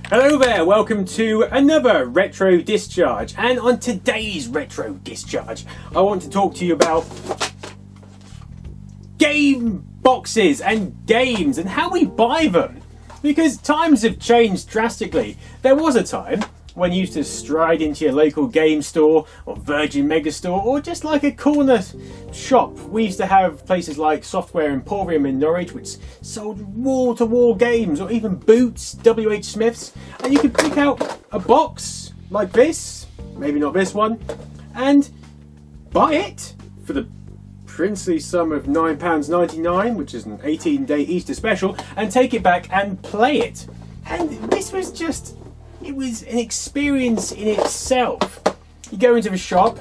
Hello there, welcome to another Retro Discharge, and on today's Retro Discharge I want to talk to you about game boxes and games and how we buy them, because times have changed drastically. There was a time when you used to stride into your local game store or Virgin Megastore or just like a corner shop. We used to have places like Software Emporium in Norwich, which sold wall-to-wall games, or even Boots, WH Smith's, and you could pick out a box like this, maybe not this one, and buy it for the princely sum of £9.99, which is an 18-day Easter special, and take it back and play it. And this was just... it was an experience in itself. You go into the shop,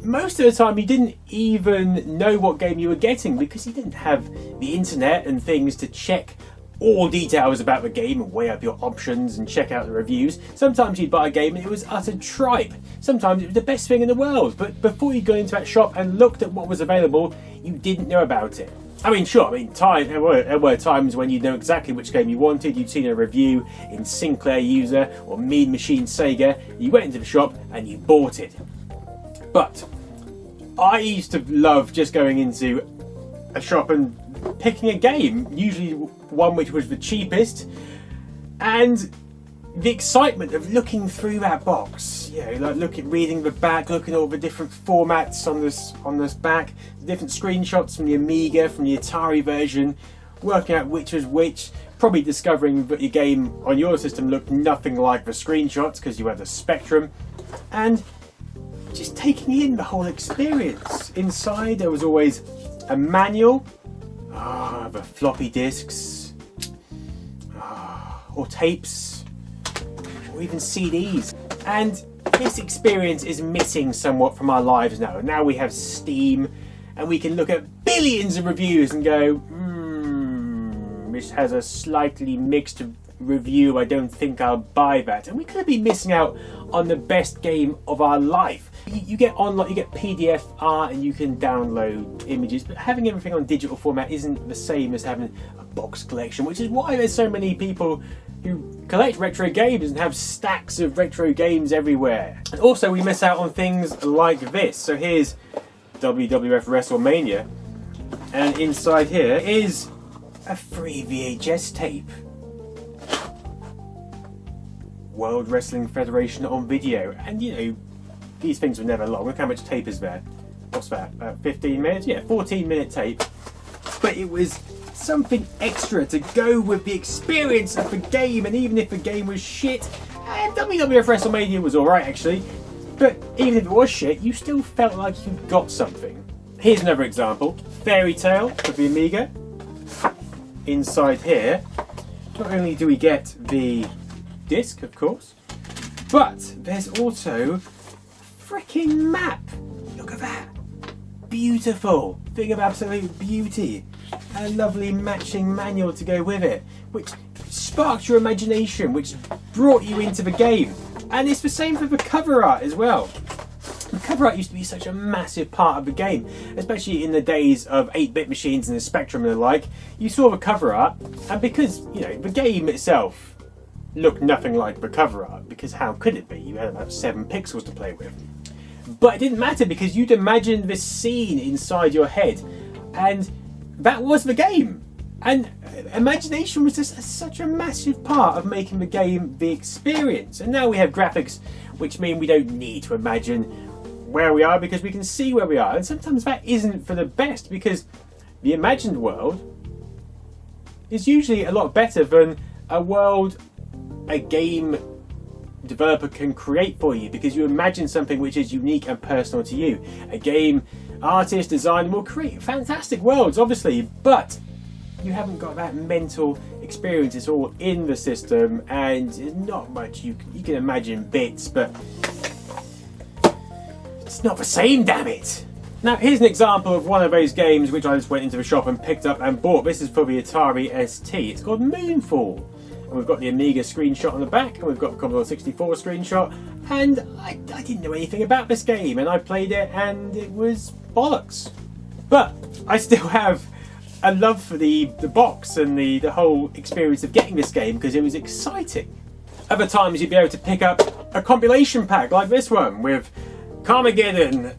most of the time you didn't even know what game you were getting because you didn't have the internet and things to check all details about the game and weigh up your options and check out the reviews. Sometimes you'd buy a game and it was utter tripe. Sometimes it was the best thing in the world, but before you got into that shop and looked at what was available, you didn't know about it. I mean, sure, there were times when you know exactly which game you wanted. You'd seen a review in Sinclair User or Mean Machine Sega. You went into the shop and you bought it. But I used to love just going into a shop and picking a game, usually one which was the cheapest, and the excitement of looking through that box, like reading the back, looking at all the different formats on this back, the different screenshots from the Amiga, from the Atari version, working out which was which, probably discovering that your game on your system looked nothing like the screenshots because you had the Spectrum, and just taking in the whole experience. Inside there was always a manual, the floppy disks, or tapes, or even CDs. And this experience is missing somewhat from our lives now. Now we have Steam and we can look at billions of reviews and go, this has a slightly mixed review, I don't think I'll buy that. And we could be missing out on the best game of our life. You get PDF art and you can download images, but having everything on digital format isn't the same as having a box collection, which is why there's so many people who collect retro games and have stacks of retro games everywhere. And also we miss out on things like this. So here's Wwf Wrestlemania, and inside here is a free VHS tape. World Wrestling Federation on video, and these things were never long. Look how much tape is there. What's that? 15 minutes? Yeah, 14-minute tape. But it was something extra to go with the experience of the game, and even if the game was shit, and WWF Wrestlemania was alright actually, but even if it was shit, you still felt like you got something. Here's another example. Fairy Tale for the Amiga. Inside here, not only do we get the disc, of course, but there's also a freaking map. Look at that. Beautiful. Thing of absolute beauty. A lovely matching manual to go with it, which sparked your imagination, which brought you into the game. And it's the same for the cover art as well. The cover art used to be such a massive part of the game, especially in the days of 8-bit machines and the Spectrum and the like. You saw the cover art, and because the game itself looked nothing like the cover art, because how could it be? You had about 7 pixels to play with. But it didn't matter because you'd imagined this scene inside your head, and that was the game. And imagination was just such a massive part of making the game the experience. And now we have graphics which mean we don't need to imagine where we are because we can see where we are. And sometimes that isn't for the best, because the imagined world is usually a lot better than a world a game developer can create for you, because you imagine something which is unique and personal to you. A game artist, designer will create fantastic worlds, obviously, but you haven't got that mental experience. It's all in the system, and there's not much you can imagine bits, but it's not the same, damn it. Now here's an example of one of those games which I just went into the shop and picked up and bought. This is for the Atari ST. It's called Moonfall. And we've got the Amiga screenshot on the back, and we've got the Commodore 64 screenshot, and I didn't know anything about this game, and I played it and it was bollocks. But I still have a love for the box and the whole experience of getting this game, because it was exciting. Other times you'd be able to pick up a compilation pack like this one with Carmageddon,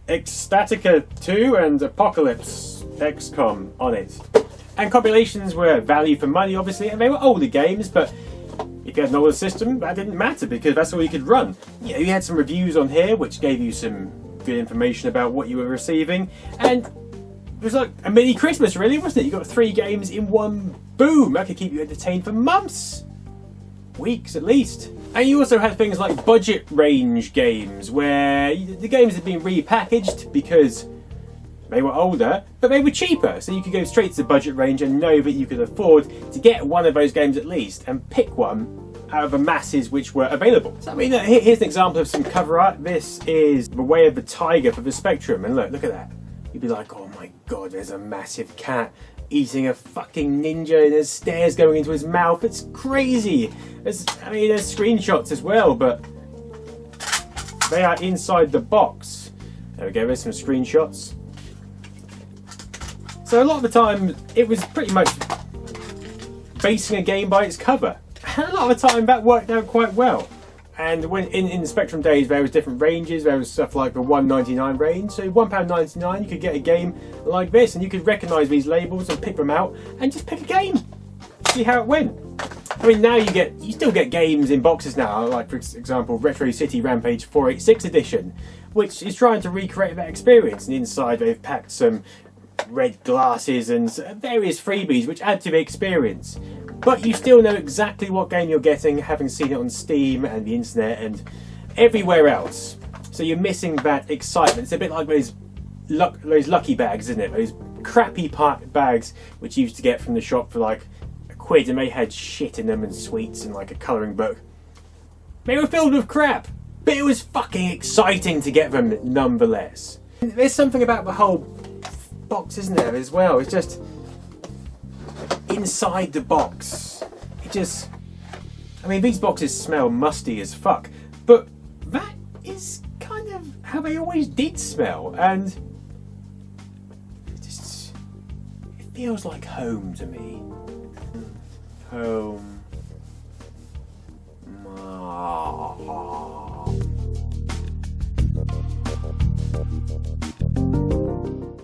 Ecstatica 2 and Apocalypse XCOM on it. And compilations were value for money, obviously, and they were older games, but if you had an older system, that didn't matter because that's all you could run. You know, you had some reviews on here which gave you some good information about what you were receiving, and it was like a mini Christmas, really, wasn't it? You got 3 games in one boom. That could keep you entertained for months, weeks at least. And you also had things like budget range games where the games had been repackaged because they were older, but they were cheaper, so you could go straight to the budget range and know that you could afford to get one of those games at least and pick one out of the masses which were available. So I mean, here's an example of some cover art. This is The Way of the Tiger for the Spectrum, and look at that. You'd be like, oh my god, there's a massive cat eating a fucking ninja and there's stairs going into his mouth. It's crazy. There's screenshots as well, but they are inside the box. There we go, there's some screenshots. So a lot of the time, it was pretty much basing a game by its cover. And a lot of the time, that worked out quite well. And when in the Spectrum days, there was different ranges. There was stuff like the £1.99 range. So £1.99, you could get a game like this, and you could recognise these labels and pick them out, and just pick a game. See how it went. I mean, now you still get games in boxes now, like for example, Retro City Rampage 486 edition, which is trying to recreate that experience. And inside, they've packed some red glasses and various freebies which add to the experience, but you still know exactly what game you're getting, having seen it on Steam and the internet and everywhere else. So you're missing that excitement. It's a bit like those lucky bags, isn't it? Those crappy bags which you used to get from the shop for like £1, and they had shit in them and sweets and like a colouring book. They were filled with crap, but it was fucking exciting to get them nonetheless. There's something about the whole box, isn't there, as well? It's just inside the box. I mean, these boxes smell musty as fuck, but that is kind of how they always did smell, and it feels like home to me. Home.